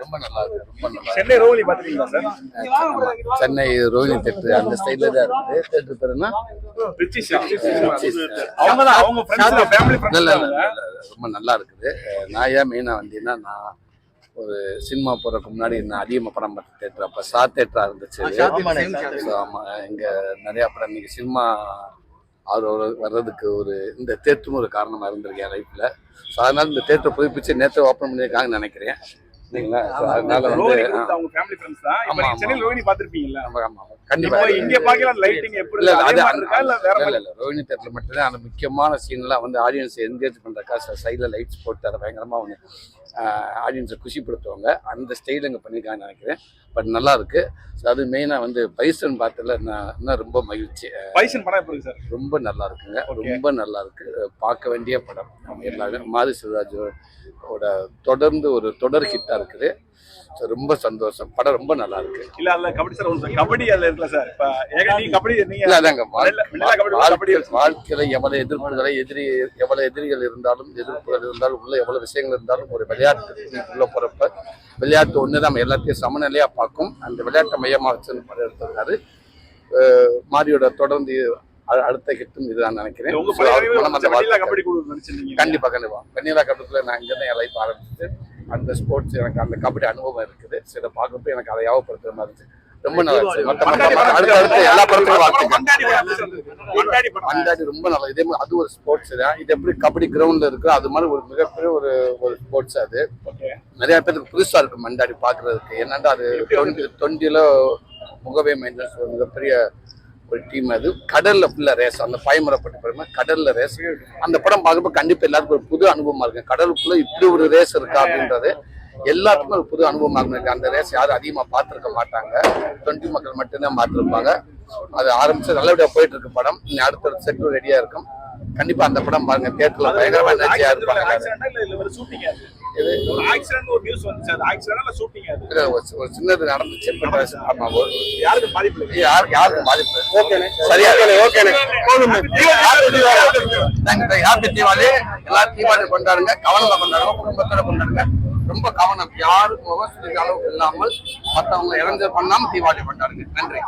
ரொம்ப நல்லா இருக்கு. ரொம்ப நல்லா சென்னை ரோஹினி பாத்துறீங்களா சார்? சென்னை ரோஹினி தேட்டர் அந்த ஸ்டைல்ல தான் இருக்குது. தேட்டர் பேருன்னா ரொம்ப நல்லா இருக்குது. நான் ஏன் மெயினா வந்தீங்கன்னா, நான் ஒரு சினிமா போறதுக்கு முன்னாடி நான் அதிகமாக படம் பார்த்த தேட்டர் அப்போ தேட்டரா இருந்துச்சு. ஆமா, இங்க நிறைய படம் இன்னைக்கு சினிமா வர்றதுக்கு ஒரு இந்த தேட்டரும் ஒரு காரணமா இருந்திருக்கு என் லைஃப்ல. ஸோ அதனால இந்த தேட்டரை புதுப்பிச்சு நேற்று ஓப்பன் பண்ணியிருக்காங்கன்னு நினைக்கிறேன். அதனால வந்து கண்டிப்பா ரோஹினி தேட்டர்ல மட்டும்தான் அந்த முக்கியமான சீன்லாம் வந்து ஆடியன்ஸ் என்கேஜ் பண்றக்கா சைட்ல லைட்ஸ் போட்டு அதை பயங்கரமா ஒன்று ஆடியன்ஸை குஷிப்படுத்துவாங்க. அந்த ஸ்டைல் அங்கே பண்ணியிருக்காங்கன்னு நினைக்கிறேன். பட் நல்லா இருக்கு. அது மெயினா வந்து பைசன் பார்த்ததுல நான் ரொம்ப மகிழ்ச்சி. பைசன் படம் எப்படி சார்? ரொம்ப நல்லா இருக்குங்க. ரொம்ப நல்லா இருக்கு. பார்க்க வேண்டிய படம். எல்லாமே மாரி செல்வராஜோட தொடர்ந்து ஒரு தொடர் ஹிட்டா இருக்குது. ரொம்ப சந்தோஷம். படம் ரொம்ப நல்லா இருக்கு. இல்ல அல்ல கபடி சார், கபடி அதுல இருக்குல்ல சார். இப்ப ஏகடி கபடி நீங்க இல்ல அதாங்க வாழ்க்கையில எவ்வளவு எதிர்ப்புகளை எவ்வளவு எதிரிகள் இருந்தாலும் எதிர்ப்புகள் இருந்தாலும் உள்ள எவ்வளவு விஷயங்கள் இருந்தாலும் ஒரு விளையாட்டு உள்ள போறப்ப விளையாட்டு ஒண்ணு நம்ம எல்லாத்தையும் சமநிலையா பார்க்கும். அந்த விளையாட்டை மையமா வச்சு படம் எடுத்திருக்காரு. மாரியோட தொடர்ந்து அடுத்த ஹிட்டும் இதுதான் நினைக்கிறேன். கண்டிப்பா வெண்ணிலா கபடிக்குள்ள நான் இங்க தான் என் லைஃப் ஆரம்பிச்சு அந்த ஸ்போர்ட்ஸ் எனக்கு அந்த கபடி அனுபவம் இருக்குது. சில பார்க்கப்ப எனக்கு அதை யாவப்படுத்துற மாதிரி இருந்துச்சு. ரொம்ப நல்லா இருந்துச்சு. அடுத்த எல்லா படத்துக்கும் மண்டாடி ரொம்ப நல்லா. இதே மாதிரி அது ஒரு ஸ்போர்ட்ஸ் தான். இது எப்படி கபடி கிரவுண்ட்ல இருக்கு அது மாதிரி ஒரு மிகப்பெரிய ஒரு ஸ்போர்ட்ஸ். அது நிறைய பேருக்கு புதுசா இருக்கு மண்டாடி பாக்குறதுக்கு. என்னன்னா அது 20 முகவே மைண்டன்ஸ் ஒரு மிகப்பெரிய ஒரு டீம். அது கடல்ல ஃபுல்லா ரேஸ், அந்த பாய்மரப்பட்டு போற கடல்ல ரேஸ். அந்த படம் பார்க்கப்ப கண்டிப்பா எல்லாருக்கும் ஒரு புது அனுபவமா இருக்கு. கடலுக்குள்ள இப்படி ஒரு ரேஸ் இருக்கா அப்படின்றது எல்லாத்துக்குமே ஒரு புது அனுபவமா இருக்கு. அந்த ரேஸ் யாரும் அதிகமா பார்த்திருக்க மாட்டாங்க. 20 மக்கள் மட்டும்தான் பார்த்திருப்பாங்க. அது ஆரம்பிச்சு நல்லபடியா போயிட்டு இருக்கு படம். இனி அடுத்த செட் ரெடியா இருக்கும். கண்டிப்பா அந்த படம் பாருங்க. தியேட்டர்ல பயங்கரமா எனர்ஜியா இருப்பாங்க. ஒரு சின்னது நடந்துச்சு. யாருக்கும் பாதிப்பு சரியா? ஹாப்பி தீபாவளி. எல்லாரும் தீபாவளி கொண்டாடுங்க. கவனமா கொண்டாடுங்க. குடும்பத்தோட கொண்டாடுங்க. ரொம்ப கவனம். யாருக்கும் அளவுக்கு இல்லாமல் மற்றவங்க இறந்து பண்ணாம தீபாவளி கொண்டாடுங்க. நன்றி.